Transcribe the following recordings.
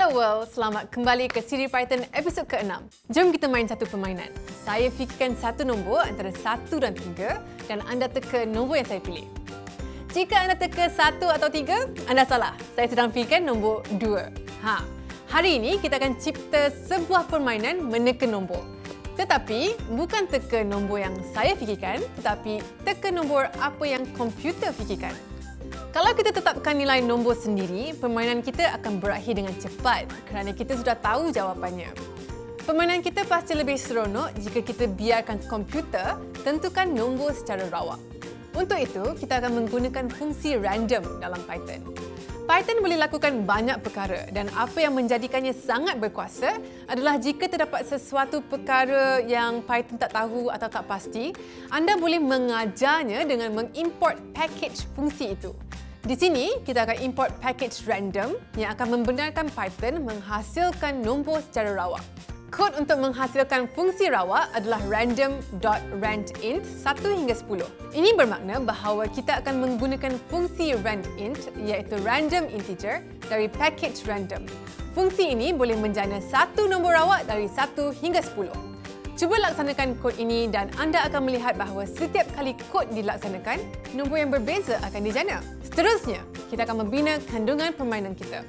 Hello world, selamat kembali ke Siri Python episod ke-6. Jom kita main satu permainan. Saya fikirkan satu nombor antara 1 dan 3 dan anda teka nombor yang saya pilih. Jika anda teka 1 atau 3, anda salah. Saya sedang fikirkan nombor 2. Hari ini kita akan cipta sebuah permainan meneka nombor. Tetapi bukan teka nombor yang saya fikirkan, tetapi teka nombor apa yang komputer fikirkan. Kalau kita tetapkan nilai nombor sendiri, permainan kita akan berakhir dengan cepat kerana kita sudah tahu jawapannya. Permainan kita pasti lebih seronok jika kita biarkan komputer tentukan nombor secara rawak. Untuk itu, kita akan menggunakan fungsi random dalam Python. Python boleh lakukan banyak perkara dan apa yang menjadikannya sangat berkuasa adalah jika terdapat sesuatu perkara yang Python tak tahu atau tak pasti, anda boleh mengajarnya dengan mengimport package fungsi itu. Di sini, kita akan import package random yang akan membenarkan Python menghasilkan nombor secara rawak. Kod untuk menghasilkan fungsi rawak adalah random.randint 1 hingga 10. Ini bermakna bahawa kita akan menggunakan fungsi randint iaitu random integer dari package random. Fungsi ini boleh menjana satu nombor rawak dari 1 hingga 10. Cuba laksanakan kod ini dan anda akan melihat bahawa setiap kali kod dilaksanakan, nombor yang berbeza akan dijana. Seterusnya, kita akan membina kandungan permainan kita.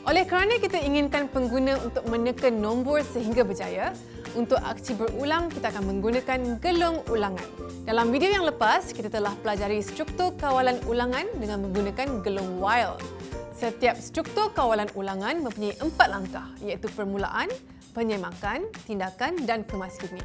Oleh kerana kita inginkan pengguna untuk menekan nombor sehingga berjaya, untuk aksi berulang kita akan menggunakan gelung ulangan. Dalam video yang lepas, kita telah pelajari struktur kawalan ulangan dengan menggunakan gelung while. Setiap struktur kawalan ulangan mempunyai 4 langkah iaitu permulaan, penyemakan, tindakan dan kemaskini.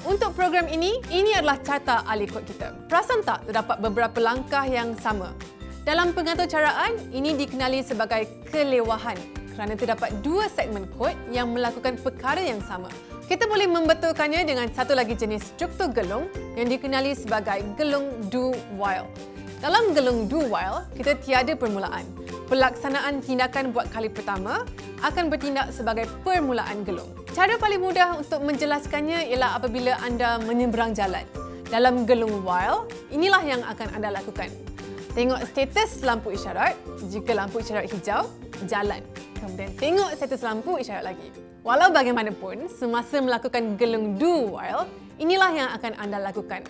Untuk program ini adalah carta ahli kod kita. Perasan tak terdapat beberapa langkah yang sama? Dalam pengaturcaraan, ini dikenali sebagai kelewahan kerana terdapat 2 segmen kod yang melakukan perkara yang sama. Kita boleh membetulkannya dengan satu lagi jenis struktur gelung yang dikenali sebagai gelung do while. Dalam gelung do while, kita tiada permulaan. Pelaksanaan tindakan buat kali pertama akan bertindak sebagai permulaan gelung. Cara paling mudah untuk menjelaskannya ialah apabila anda menyeberang jalan. Dalam gelung while, inilah yang akan anda lakukan. Tengok status lampu isyarat. Jika lampu isyarat hijau, jalan. Kemudian tengok status lampu isyarat lagi. Walau bagaimanapun, semasa melakukan gelung do while, inilah yang akan anda lakukan.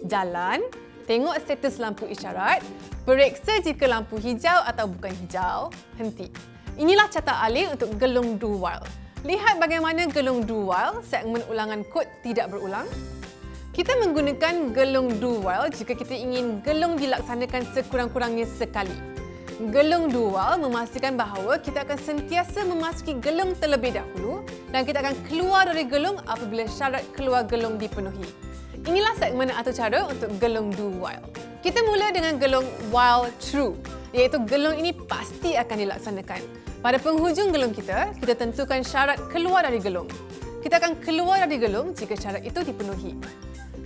Jalan, tengok status lampu isyarat, periksa jika lampu hijau atau bukan hijau, henti. Inilah carta ahli untuk gelung do while. Lihat bagaimana gelung do while, segmen ulangan kod tidak berulang. Kita menggunakan gelung do while jika kita ingin gelung dilaksanakan sekurang-kurangnya sekali. Gelung do while memastikan bahawa kita akan sentiasa memasuki gelung terlebih dahulu dan kita akan keluar dari gelung apabila syarat keluar gelung dipenuhi. Inilah segmen atau cara untuk gelung do while. Kita mula dengan gelung while true, iaitu gelung ini pasti akan dilaksanakan. Pada penghujung gelung kita tentukan syarat keluar dari gelung. Kita akan keluar dari gelung jika syarat itu dipenuhi.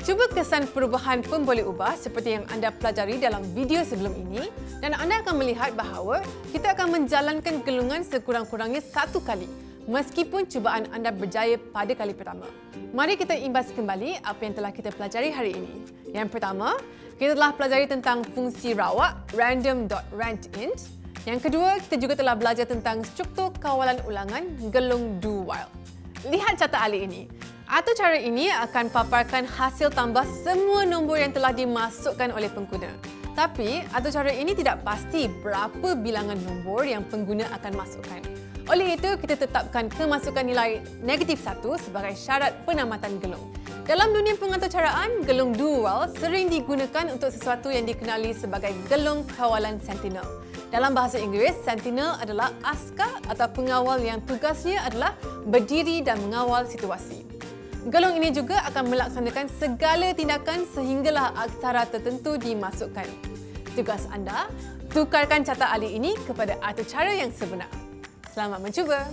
Cuba kesan perubahan pun boleh ubah seperti yang anda pelajari dalam video sebelum ini dan anda akan melihat bahawa kita akan menjalankan gelungan sekurang-kurangnya 1 kali meskipun cubaan anda berjaya pada kali pertama. Mari kita imbas kembali apa yang telah kita pelajari hari ini. Yang pertama, kita telah pelajari tentang fungsi rawak random.randint. Yang kedua, kita juga telah belajar tentang struktur kawalan ulangan gelung do while. Lihat carta ahli ini. Atau cara ini akan paparkan hasil tambah semua nombor yang telah dimasukkan oleh pengguna. Tapi, atau cara ini tidak pasti berapa bilangan nombor yang pengguna akan masukkan. Oleh itu, kita tetapkan kemasukan nilai -1 sebagai syarat penamatan gelung. Dalam dunia pengaturcaraan, gelung do while sering digunakan untuk sesuatu yang dikenali sebagai gelung kawalan sentinel. Dalam bahasa Inggeris, sentinel adalah askar atau pengawal yang tugasnya adalah berdiri dan mengawal situasi. Gelung ini juga akan melaksanakan segala tindakan sehinggalah aksara tertentu dimasukkan. Tugas anda, tukarkan carta ahli ini kepada atur cara yang sebenar. Selamat mencuba!